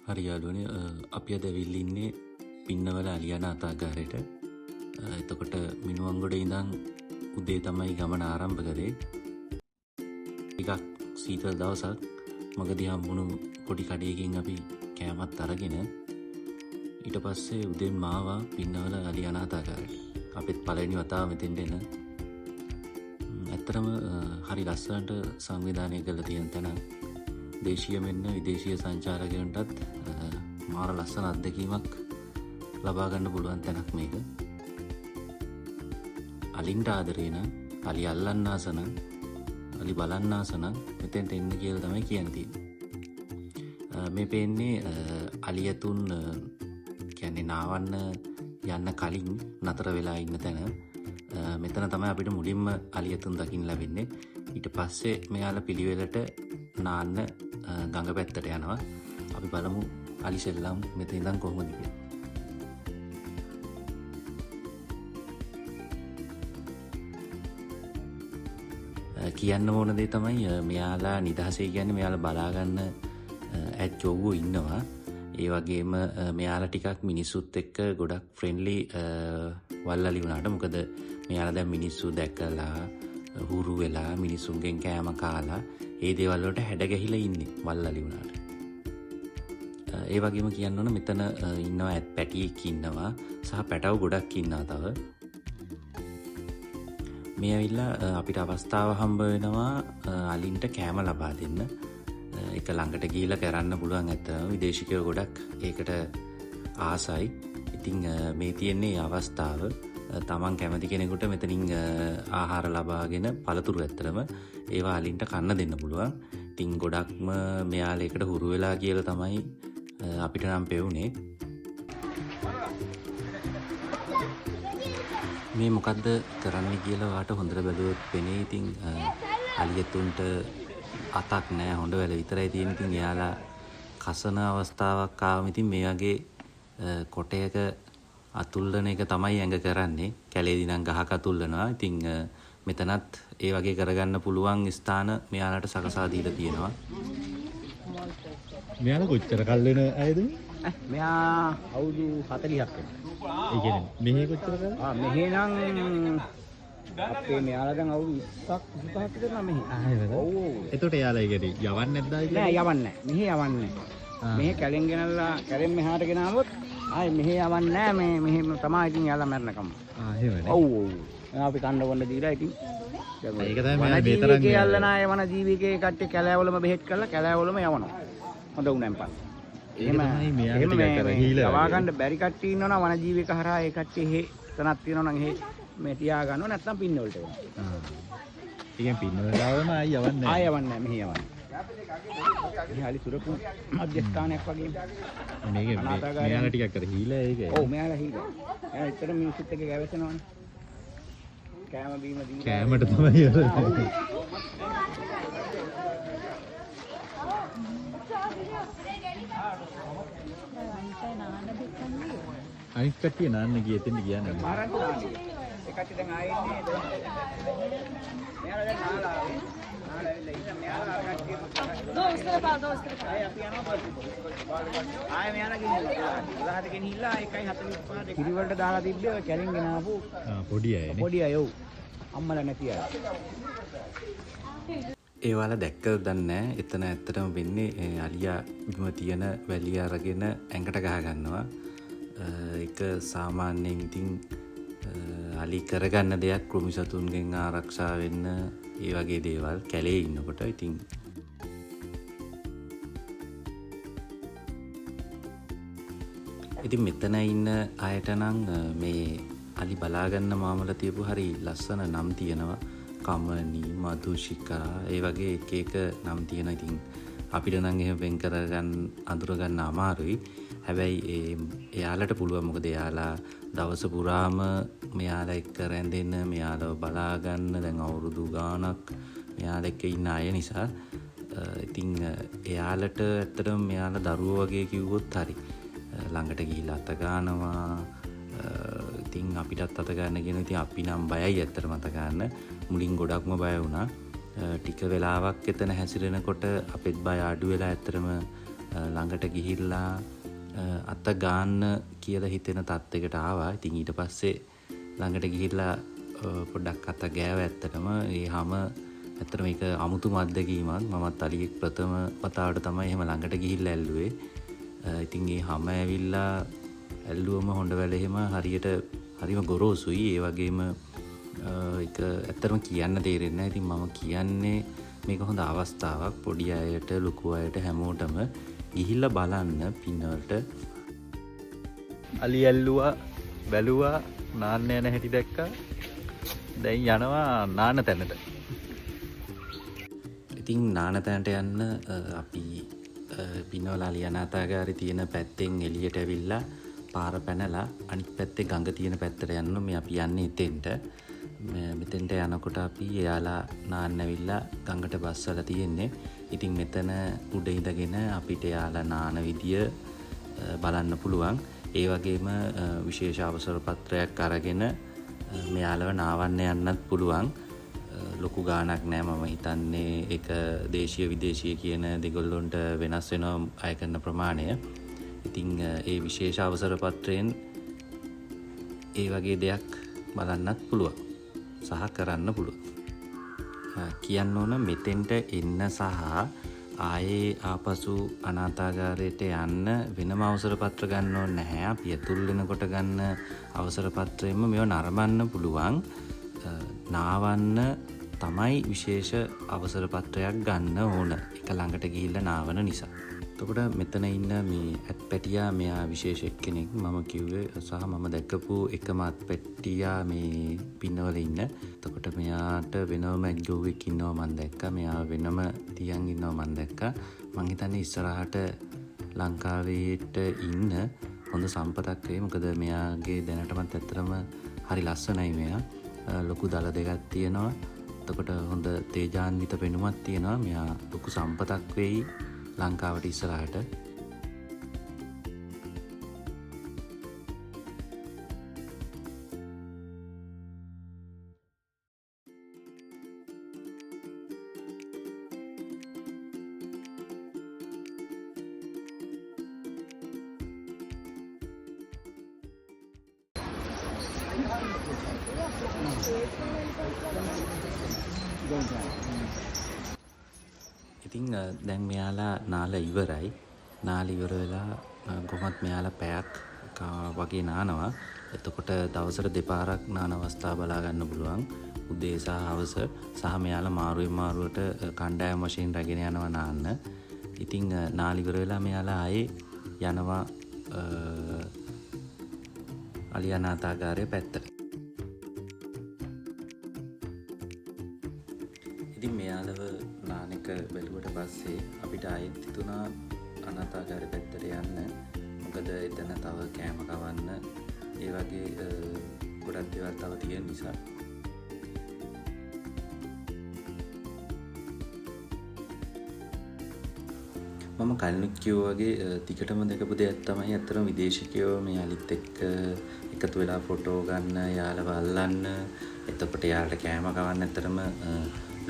හරි යාළුවනේ අපි අද ඇවිල්ලා ඉන්නේ පින්නවල අලියානාථාගාරයට. එතකොට මිනුවන්ගොඩ ඉඳන් උදේ තමයි ගමන ආරම්භ කරේ. ටිකක් සීතල දවසක් මගදී හම්බුණු පොඩි කඩේකින් අපි කෑමත් අරගෙන ඊට පස්සේ උදේම ආවා පින්නවල අලියානාථාගාරයට. අපිත් පළවෙනි වතාව මෙතෙන්ට එන. ඇත්තටම හරි ලස්සනට සංවිධානය කරලා තියෙන තැන. දේශීය මෙන්න විදේශීය සංචාරකයන්ටත් මාර ලස්සන අත්දැකීමක් ලබා ගන්න පුළුවන් තැනක් මේක. අලින්ට ආදරේ නම්, අලි අල්ලන්න ආස නම්, අලි බලන්න ආස නම් මෙතෙන්ට එන්න කියලා තමයි කියන්න තියෙන්නේ. මේ පේන්නේ අලියතුන් කියන්නේ නාවන්න යන්න කලින් නතර වෙලා ඉන්න තැන. මෙතන තමයි අපිට මුලින්ම අලියතුන් දකින්න ලැබෙන්නේ. ඊට පස්සේ මෙයාලා පිළිවෙලට නාන්න ගඟ පැත්තට යනවා. අපි බලමු අලි සෙල්ලම් මෙතන ඉඳන් කොහොමද කියලා. කියන්න ඕන දේ තමයි මෙයාලා නිදහසේ කියන්නේ මෙයාලා බලාගන්න ඇච්චෝවෝ ඉන්නවා. ඒ වගේම මෙයාලා ටිකක් මිනිස්සුත් එක්ක ගොඩක් ෆ්‍රෙන්ඩ්ලි වල්ලලි වුණාට මොකද මෙයාලා දැන් මිනිස්සු දැකලා හුරු වෙලා මිනිසුන්ගෙන් කෑම කාලා ඒ දේවල් වලට හැඩ ගැහිලා ඉන්නේ වල්ලලි වුණාට. ඒ වගේම කියන්න ඕන මෙතන ඉන්නවා ඇත් පැටියෙක් ඉන්නවා සහ පැටව ගොඩක් ඉන්නවා තව. මේ ඇවිල්ලා අපිට අවස්ථාව හම්බ වෙනවා අලින්ට කෑම ලබා දෙන්න. ඒක ළඟට ගිහිල්ලා කරන්න පුළුවන් ඇත්තම විදේශිකයෝ ගොඩක් ඒකට ආසයි. ඉතින් මේ තියෙන්නේ අවස්ථාව තමන් කැමති කෙනෙකුට මෙතනින් ආහාර ලබාගෙන පළතුරු ඇත්තරම ඒවා අලින්ට කන්න දෙන්න පුළුවන්. ඉතින් ගොඩක්ම මෙයාලා ඒකට හුරු වෙලා කියලා තමයි අපිට නම් පෙවුනේ. මේ මොකද්ද කරන්න කියලා වාට හොඳට බැලුවොත් පෙනේ. ඉතින් අලියතුන්ට අතක් නැහැ, හොඬ වැල විතරයි තියෙන. ඉතින් එයාලා කසන අවස්ථාවක් ආවම ඉතින් මේ වගේ කොටයක අතුල්ලන එක තමයි ඇඟ කරන්නේ. කැලේදී නම් ගහක අතුල්ලනවා. ඉතින් මෙතනත් ඒ වගේ කරගන්න පුළුවන් ස්ථාන මෙයාලට සකසා දීලා තියෙනවා. මෙයාලා කොච්චර කල් වෙන අයද? මෙයා අවුරුදු 40ක් වෙනවා. ඒ කියන්නේ මෙහෙ කොච්චර කල්? මෙහෙ නම් අපේ මෙයාලා දැන් අවුරුදු 20ක් 25ක් විතර නම් මෙහෙ. ඔව් ඔව්. එතකොට එයාලා ඒකට යවන්නේ නැද්ද ආයේ? නෑ යවන්නේ නෑ. මෙහෙ යවන්නේ නෑ. මෙහෙ කැලෙන් ගෙනල්ලා කැලෙන් මෙහාට ගෙනාවොත් ආයේ මෙහෙ යවන්නේ නෑ. මෙහෙම තමයි ඉතින් යාලා මැරෙනකම්. එහෙමනේ. ඔව් ඔව්. අපි කන්න බොන්න දීලා ඉතින් ඒක තමයි මෙයා මේ තරම් යල්ලන අය වන ජීවිකේ කට්ටිය කැලෑවලම බෙහෙත් කරලා කැලෑවලම යවනවා. හොඳ උණෙන් පස්සේ. එහෙම ලවා ගන්න බැරි කට්ටිය ඉන්නවනම් වන ජීවික හරහා ඒ කට්ටිය එහෙ තනක් තියෙනවා නම් එහෙ මේ තියා ගන්නවා නැත්නම් පින්න වලට යනවා. ඉතින් පින්න වලටම ආයි යවන්නේ නැහැ. ආයි යවන්නේ නැහැ මෙහෙ යවන්නේ. මේ හරි සුරපු මධ්‍යස්ථානයක් වගේ. මේක මෙයාලා ටිකක් කර හීලා ඒක. ඔව් මෙයාලා හීලා. එයා ඉතර මිනිස්සුත් එක්ක ගැවසෙනවනේ. කෑම බීම දීලා කෑමට තමයි අනිත් කට්ටිය නාන්න ගියේ එතෙන්ට කියන්නේ. මාරන්ට නාන්නේ. ඒ කට්ටිය දැන් ආයේ ඉන්නේ. මෙයාලා දැන් නාලා ආවේ. නාලා ඉන්න මෙයාලා කට්ටිය ආයේ අපි යනවා ආයේ මෙයාලා ගිහිල්ලා 10ට ගෙනිහිල්ලා 1:45 කිරිවලට දාලා තිබ්බේ ඔය කැලින් ගෙනාවු පොඩි අයනේ. පොඩි අය ඔව්. අම්මලා නැති අය. ඒවාලා දැක්කද දන්නේ නැහැ. එතන ඇත්තටම වෙන්නේ අලියා බිම තියෙන වැලිය අරගෙන ඇඟට ගහ ගන්නවා. ඒක සාමාන්‍යයෙන් ඉතින් අලි කරගන්න දෙයක් කෘමි සතුන්ගෙන් ආරක්ෂා වෙන්න ඒ වගේ දේවල් කැලේ ඉන්නකොට. ඉතින් මෙතන ඉන්න අයට නම් මේ අලි බලාගන්න මාමල තියපු හරි ලස්සන නම් තියෙනවා. කමනි, මధుෂිකා ඒ වගේ එක එක නම් තියෙනවා. ඉතින් අපිට නම් එහෙම වෙන් කරගන්න අඳුරගන්න අමාරුයි. හැබැයි එයාලට පුළුවන්. මොකද එයාලා දවස පුරාම මෙයාලා එක්ක රැඳෙන්න, මෙයාලව බලාගන්න දැන් අවුරුදු ගාණක් මෙයාලා එක්ක ඉන්න අය නිසා. ඉතින් එයාලට ඇත්තටම මෙයාලා දරුවෝ වගේ කිව්වොත් හරි. ළඟට ගිහිල්ලා අත ගන්නවා. ඉතින් අපිටත් අත ගන්න කියන ඉතින් අපි නම් බයයි ඇත්තටම අත ගන්න. මුලින් ගොඩක්ම බය වුණා. ටික වෙලාවක් එතන හැසිරෙනකොට අපෙත් බය අඩු වෙලා ඇත්තටම ළඟට ගිහිල්ලා අත ගාන්න කියලා හිතෙන තත්ත්වයකට ආවා. ඉතින් ඊට පස්සේ ළඟට ගිහිල්ලා පොඩ්ඩක් අත ගෑව. ඇත්තටම ඒ හැම ඇත්තටම මේක අමුතුම අත්දැකීමක්. මමත් අලියෙක් ප්‍රථම වතාවට තමයි එහෙම ළඟට ගිහිල්ලා ඇල්ලුවේ. ඉතින් ඒ හැම ඇවිල්ලා ඇල්ලුවම හොඬවැල එහෙම හරිම ගොරෝසුයි. ඒ වගේම ඒක ඇත්තටම කියන්න තේරෙන්නේ නැහැ. ඉතින් මම කියන්නේ මේක හොඳ අවස්ථාවක් පොඩි අයට ලොකු අයට හැමෝටම ගිහිල්ලා බලන්න පින්නවලට. අලි ඇල්ලුවා බැලුවා නාන්න යන හැටි දැක්කා. දැන් යනවා නාන තැනට. ඉතින් නාන තැනට යන්න අපි පින්නවල අලි අනාථාගාරේ තියෙන පැත්තෙන් එළියට ඇවිල්ලා පාර පැනලා අනිත් පැත්තේ ගඟ තියෙන පැත්තට යන්න මේ අපි යන්නේ එතෙන්ට. මෙතෙන්ට යනකොට අපි එයාලා නාන්න ඇවිල්ලා ගඟට බස්සලා තියෙන්නේ. ඉතින් මෙතන උඩ ඉඳගෙන අපිට එයාලා නාන විදිය බලන්න පුළුවන්. ඒ වගේම විශේෂ අවසර පත්‍රයක් අරගෙන මෙයාලව නාවන්න යන්නත් පුළුවන්. ලොකු ගාණක් නෑ. මම හිතන්නේ ඒක දේශීය විදේශීය කියන දෙගොල්ලොන්ට වෙනස් වෙනවා අය කරන ප්‍රමාණය. ඉතින් ඒ විශේෂ අවසර පත්‍රයෙන් ඒ වගේ දෙයක් බලන්නත් පුළුවන් සහ කරන්න පුළුවන්. කියන්න ඕන මෙතෙන්ට එන්න සහ ආයේ ආපසු අනාථාගාරයට යන්න වෙනම අවසර පත්‍ර ගන්න ඕනේ නැහැ. අපි ඇතුල් වෙනකොට ගන්න අවසර පත්‍රයෙන්ම මේව නරඹන්න පුළුවන්. නාවන්න තමයි විශේෂ අවසර පත්‍රයක් ගන්න ඕන. එක ළඟට ගිහිල්ලා නාවන නිසා. එතකොට මෙතන ඉන්න මේ ඇත්පැටියා මෙයා විශේෂ එක්කෙනෙක්. මම කිව්වේ සහ මම දැක්කපු එකම අත්පැටියා මේ පින්නවල ඉන්න. එතකොට මෙයාට වෙනම ඇග්ගොවෙක් ඉන්නවා මම දැක්කා. මෙයා වෙනම තියන් ඉන්නවා මම දැක්කා. මං හිතන්නේ ඉස්සරහට ලංකාවේට ඉන්න හොඳ සම්පතක් වෙයි. මොකද මෙයාගේ දැනටමත් ඇත්තටම හරි ලස්සනයි මෙයා. ලොකු දල දෙකක් තියෙනවා. එතකොට හොඳ තේජාන්විත පෙනුමක් තියෙනවා. මෙයා ලොකු සම්පතක් වෙයි ලංකාවට ඉස්සරහට. ඉතින් දැන් මෙයාලා නාලා ඉවරයි. නාලා ඉවර වෙලා කොහොමත් මෙයාලා පැයක් වගේ නානවා. එතකොට දවසට දෙපාරක් නාන අවස්ථා බලා ගන්න පුළුවන්. උදේ සහ හවස. සහ මෙයාලා මාරුවෙන් මාරුවට කණ්ඩායම් වශයෙන් රැගෙන යනවා නාන්න. ඉතින් නාලා ඉවර වෙලා මෙයාලා ආයේ යනවා අලි අනාථාගාරයේ පැත්තට. ඉතින් මෙයාලව නාන එක බැලුවට පස්සේ අපිට ආයෙත් හිතුණා අනාථාගාරේ පැත්තට යන්න. මොකද එතන තව කෑම කවන්න ඒ වගේ ගොඩක් දේවල් තව තියෙන නිසා. මම කලිනුත් කිව්වා වගේ ටිකටම දැකපු දෙයක් තමයි අත්‍තරම විදේශිකයෝ මේ අලිත් එක්ක එකතු වෙලා ෆොටෝ ගන්න, යාළුව අල්ලන්න, එතකොට යාළුවට කෑම කවන්න ඇත්තටම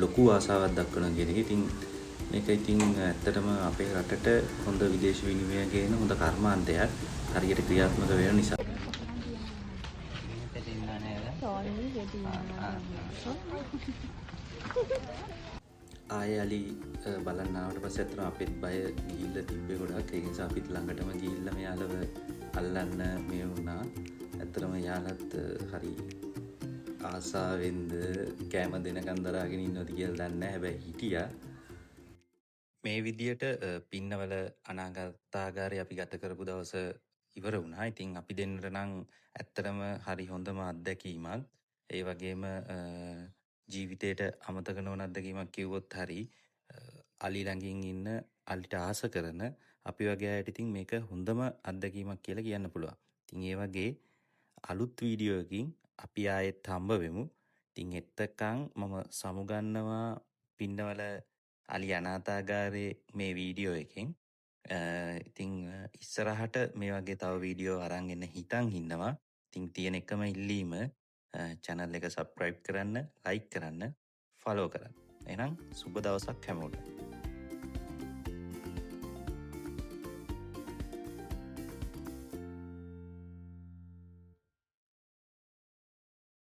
ලොකු ආසාවක් දක්වන කෙනෙක්. ඉතින් මේක ඉතින් ඇත්තටම අපේ රටට හොඳ විදේශ විනිමය ගේන හොඳ කර්මාන්තයක් හරියට ක්‍රියාත්මක වෙන නිසා. ආයේ අලි බලන්න ආවට පස්සේ අතන අපිත් බය ගිහිල්ලා තිබ්බේ ගොඩක්. ඒ නිසා අපිත් ළඟටම ගිහිල්ලා මෙයාලව අල්ලන්න මේ වුණා. ඇත්තටම යාලත් හරි ආසාවෙන්ද කෑම දෙනකන් දරාගෙන ඉන්නවද කියලා දන්නේ නැහැ. හැබැයි හිටියා. මේ විදියට පින්නවල අනාථාගාරය අපි ගත කරපු දවස ඉවර වුණා. ඉතින් අපි දෙන්නට නම් ඇත්තටම හරි හොඳම අත්දැකීමක්. ඒ වගේම ජීවිතේට අමතක නොවන අත්දැකීමක් කිව්වොත් හරි. අලි ළඟින් ඉන්න අලිට ආස කරන අපි වගේ අයට ඉතින් මේක හොඳම අත්දැකීමක් කියලා කියන්න පුළුවන්. ඉතින් ඒ වගේ අලුත් වීඩියෝ එකකින් අපි ආයෙත් හම්බ වෙමු. ඉතින් එතකන් මම සමුගන්නවා පින්නවල අලි අනාථාගාරයේ මේ වීඩියෝ එකෙන්. ඉතින් ඉස්සරහට මේ වගේ තව වීඩියෝ අරන් එන්න හිතන් ඉන්නවා. ඉතින් තියෙන එකම ඉල්ලීම channel එක subscribe කරන්න, like කරන්න, follow කරන්න. එහෙනම් සුබ දවසක් හැමෝටම.